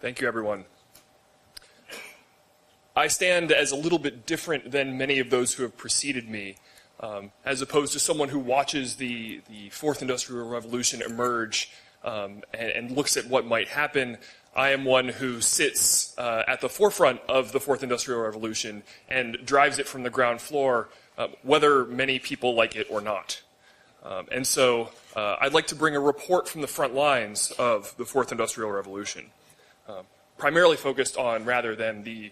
Thank you, everyone. I stand as a little bit different than many of those who have preceded me, as opposed to someone who watches the Fourth Industrial Revolution emerge and looks at what might happen. I am one who sits at the forefront of the Fourth Industrial Revolution and drives it from the ground floor, whether many people like it or not. And so I'd like to bring a report from the front lines of the Fourth Industrial Revolution, primarily focused on rather than the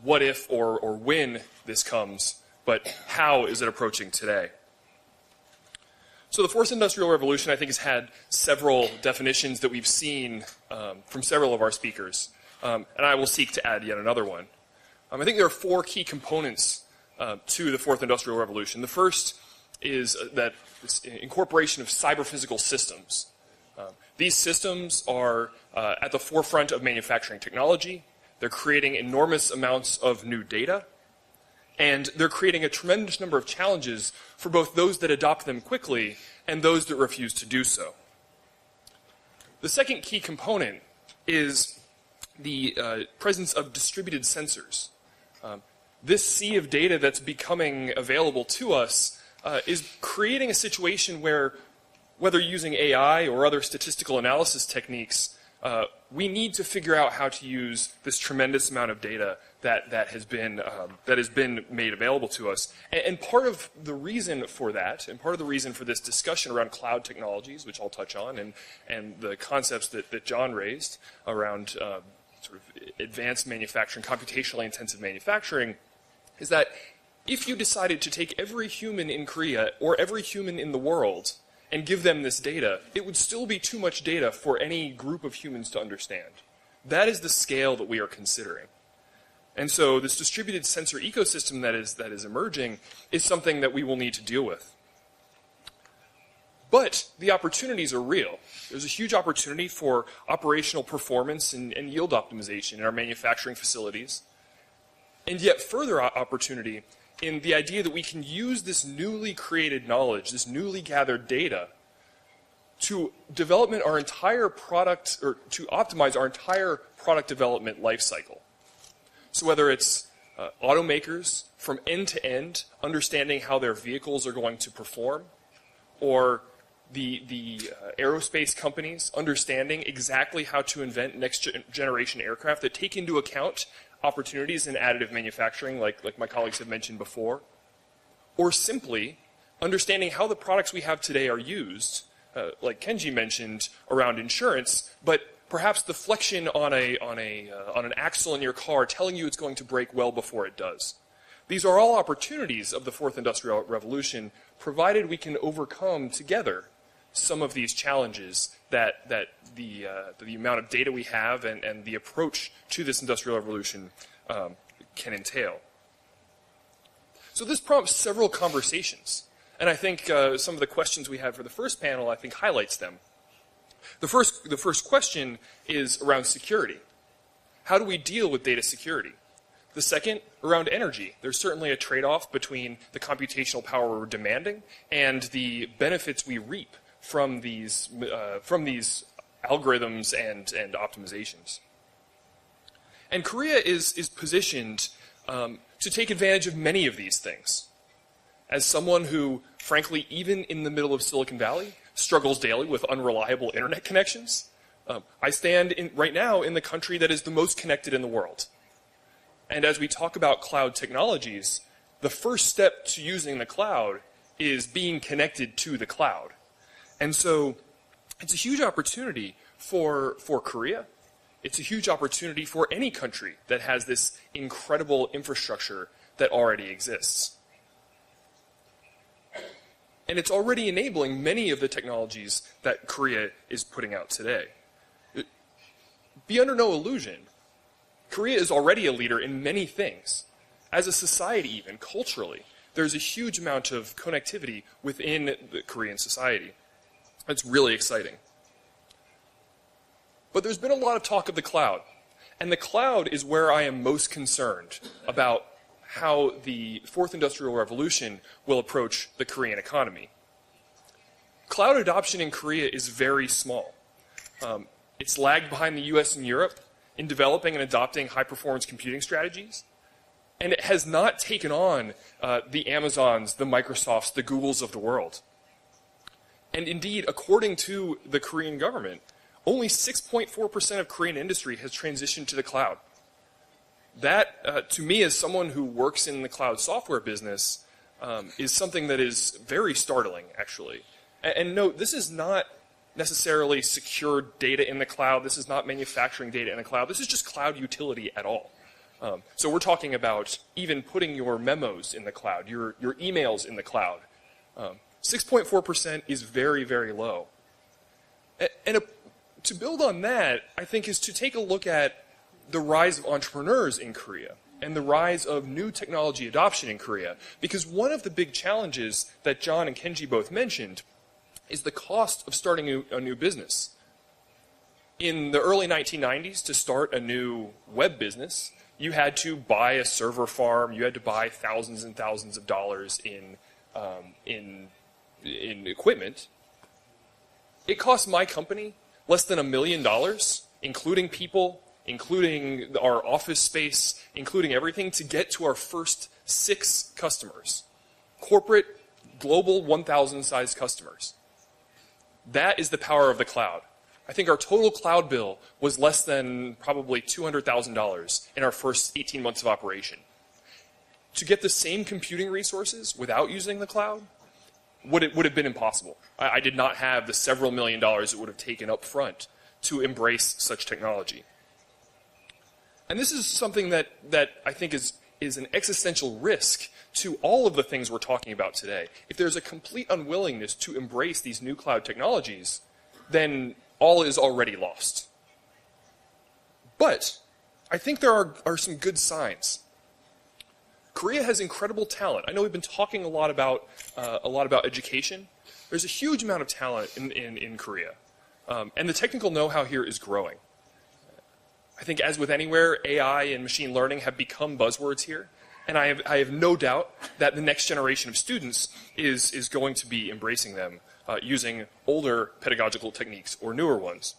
what if or when this comes, but how is it approaching today. So the Fourth Industrial Revolution, I think, has had several definitions that we've seen from several of our speakers, and I will seek to add yet another one. I think there are four key components to the Fourth Industrial Revolution. The first is that this incorporation of cyber-physical systems. These systems are at the forefront of manufacturing technology. They're creating enormous amounts of new data, and they're creating a tremendous number of challenges for both those that adopt them quickly and those that refuse to do so. The second key component is the presence of distributed sensors. This sea of data that's becoming available to us is creating a situation where, whether using AI or other statistical analysis techniques, we need to figure out how to use this tremendous amount of data that has been made available to us. And part of the reason for that, and part of the reason for this discussion around cloud technologies, which I'll touch on, and the concepts that John raised around sort of advanced manufacturing, computationally intensive manufacturing, is that if you decided to take every human in Korea or every human in the world and give them this data, it would still be too much data for any group of humans to understand. That is the scale that we are considering. And so this distributed sensor ecosystem that is emerging is something that we will need to deal with. But the opportunities are real. There's a huge opportunity for operational performance and yield optimization in our manufacturing facilities. And yet further opportunity in the idea that we can use this newly created knowledge, this newly gathered data, to development our entire product, or to optimize our entire product development life cycle. So whether it's automakers from end to end, understanding how their vehicles are going to perform, or the aerospace companies understanding exactly how to invent next generation aircraft that take into account opportunities in additive manufacturing, like my colleagues have mentioned before, or simply understanding how the products we have today are used, like Kenji mentioned around insurance, but perhaps the flexion on an axle in your car telling you it's going to break well before it does. These are all opportunities of the Fourth Industrial Revolution, provided we can overcome together some of these challenges that the amount of data we have and the approach to this industrial revolution can entail. So this prompts several conversations, and I think some of the questions we had for the first panel, I think, highlights them. The first question is around security. How do we deal with data security? The second, around energy. There's certainly a trade-off between the computational power we're demanding and the benefits we reap from these algorithms and optimizations. And Korea is positioned to take advantage of many of these things. As someone who, frankly, even in the middle of Silicon Valley, struggles daily with unreliable internet connections, I stand right now in the country that is the most connected in the world. And as we talk about cloud technologies, the first step to using the cloud is being connected to the cloud. And so it's a huge opportunity for Korea. It's a huge opportunity for any country that has this incredible infrastructure that already exists. And it's already enabling many of the technologies that Korea is putting out today. Be under no illusion, Korea is already a leader in many things. As a society even, culturally, there's a huge amount of connectivity within the Korean society. It's really exciting. But there's been a lot of talk of the cloud. And the cloud is where I am most concerned about how the Fourth Industrial Revolution will approach the Korean economy. Cloud adoption in Korea is very small. It's lagged behind the US and Europe, in developing and adopting high-performance computing strategies, and it has not taken on the Amazons, the Microsofts, the Googles of the world. And indeed, according to the Korean government, only 6.4% of Korean industry has transitioned to the cloud. That, to me, as someone who works in the cloud software business, is something that is very startling, actually. And note, this is not necessarily secure data in the cloud. This is not manufacturing data in the cloud. This is just cloud utility at all. So we're talking about even putting your memos in the cloud, your emails in the cloud. 6.4% is very, very low. And to build on that, I think, is to take a look at the rise of entrepreneurs in Korea and the rise of new technology adoption in Korea. Because one of the big challenges that John and Kenji both mentioned is the cost of starting a new business. In the early 1990s, to start a new web business, you had to buy a server farm, you had to buy thousands and thousands of dollars in equipment. It cost my company less than $1 million, including people, including our office space, including everything, to get to our first 6 customers. Corporate, global 1,000-sized customers. That is the power of the cloud. I think our total cloud bill was less than probably $200,000 in our first 18 months of operation. To get the same computing resources without using the cloud would have been impossible. I did not have the several $1 million it would have taken up front to embrace such technology. And this is something that I think is an existential risk to all of the things we're talking about today. If there's a complete unwillingness to embrace these new cloud technologies, then all is already lost. But I think there are some good signs. Korea has incredible talent. I know we've been talking a lot about education. There's a huge amount of talent in Korea, and the technical know-how here is growing. I think, as with anywhere, AI and machine learning have become buzzwords here, and I have no doubt that the next generation of students is going to be embracing them, using older pedagogical techniques or newer ones.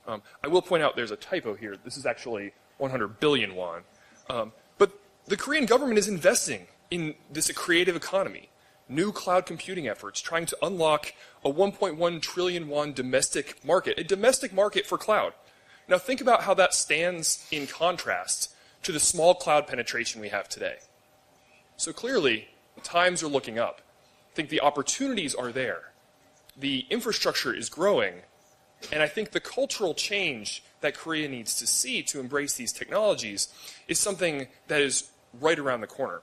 I will point out there's a typo here. This is actually 100 billion won. But the Korean government is investing in this creative economy, new cloud computing efforts, trying to unlock a 1.1 trillion won domestic market, a domestic market for cloud. Now think about how that stands in contrast to the small cloud penetration we have today. So clearly, times are looking up. I think the opportunities are there. The infrastructure is growing, and I think the cultural change that Korea needs to see to embrace these technologies is something that is right around the corner.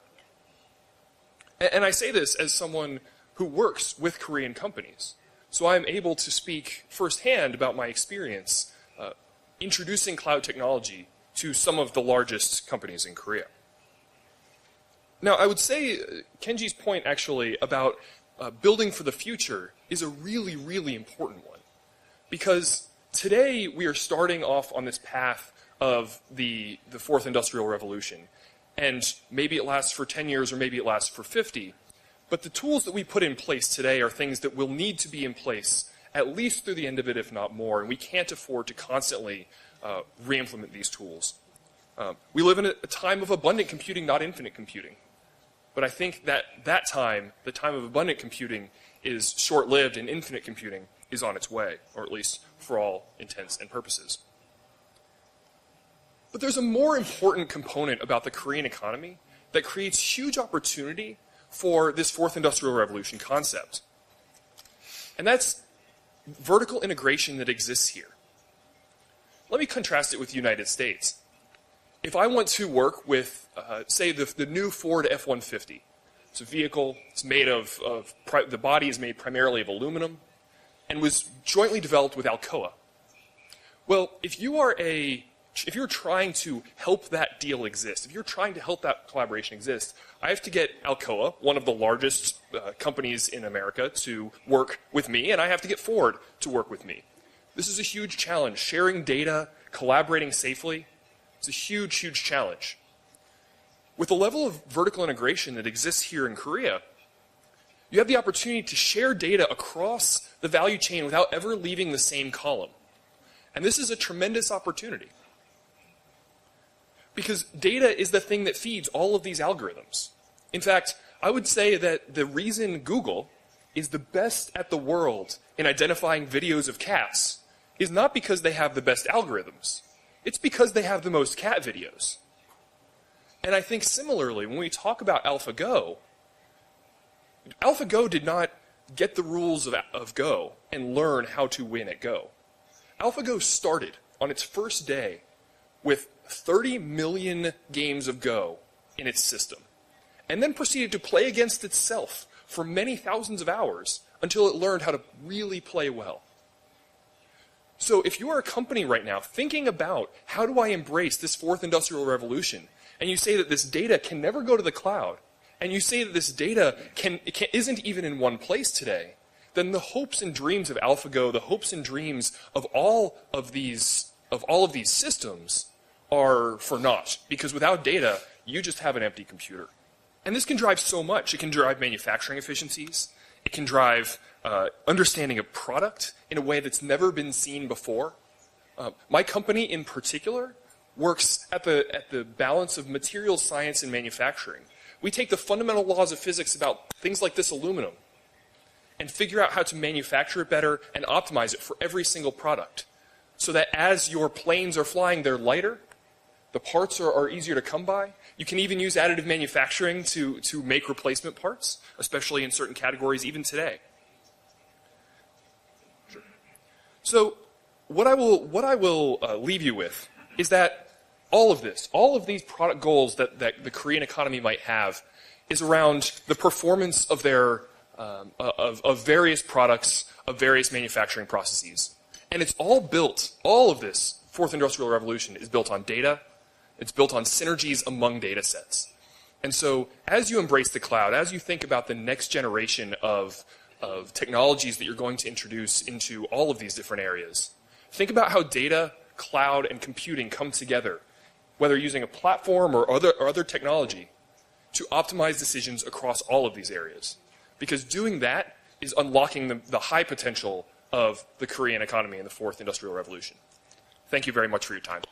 And I say this as someone who works with Korean companies, so I'm able to speak firsthand about my experience introducing cloud technology to some of the largest companies in Korea. Now, I would say Kenji's point, actually, about building for the future is a really, really important one. Because today we are starting off on this path of the fourth industrial revolution. And maybe it lasts for 10 years or maybe it lasts for 50. But the tools that we put in place today are things that will need to be in place at least through the end of it, if not more. And we can't afford to constantly re-implement these tools. We live in a time of abundant computing, not infinite computing. But I think that time, the time of abundant computing, is short-lived, and infinite computing is on its way, or at least for all intents and purposes. But there's a more important component about the Korean economy that creates huge opportunity for this fourth industrial revolution concept. And that's vertical integration that exists here. Let me contrast it with the United States. If I want to work with, say, the new Ford F-150, it's a vehicle, it's made the body is made primarily of aluminum, and was jointly developed with Alcoa. Well, if you're trying to help that deal exist, if you're trying to help that collaboration exist, I have to get Alcoa, one of the largest companies in America, to work with me, and I have to get Ford to work with me. This is a huge challenge. Sharing data, collaborating safely, it's a huge, huge challenge. With the level of vertical integration that exists here in Korea, you have the opportunity to share data across the value chain without ever leaving the same column. And this is a tremendous opportunity. Because data is the thing that feeds all of these algorithms. In fact, I would say that the reason Google is the best at the world in identifying videos of cats is not because they have the best algorithms. It's because they have the most cat videos. And I think similarly, when we talk about AlphaGo did not get the rules of Go and learn how to win at Go. AlphaGo started on its first day with 30 million games of Go in its system, and then proceeded to play against itself for many thousands of hours until it learned how to really play well. So if you are a company right now thinking about how do I embrace this fourth industrial revolution, and you say that this data can never go to the cloud, and you say that this data isn't even in one place today, then the hopes and dreams of AlphaGo, the hopes and dreams of all of these systems are for naught. Because without data, you just have an empty computer. And this can drive so much. It can drive manufacturing efficiencies. It can drive understanding of product in a way that's never been seen before. My company in particular works at the balance of materials science and manufacturing. We take the fundamental laws of physics about things like this aluminum and figure out how to manufacture it better and optimize it for every single product, so that as your planes are flying, they're lighter, the parts are easier to come by. You can even use additive manufacturing to make replacement parts, especially in certain categories, even today. Sure. So what I will leave you with is that all of these product goals that the Korean economy might have, is around the performance of their of various products, of various manufacturing processes. And it's all of this fourth industrial revolution is built on data. It's built on synergies among data sets. And so as you embrace the cloud, as you think about the next generation of technologies that you're going to introduce into all of these different areas, think about how data, cloud, and computing come together, whether using a platform or other technology, to optimize decisions across all of these areas. Because doing that is unlocking the high potential of the Korean economy in the fourth industrial revolution. Thank you very much for your time.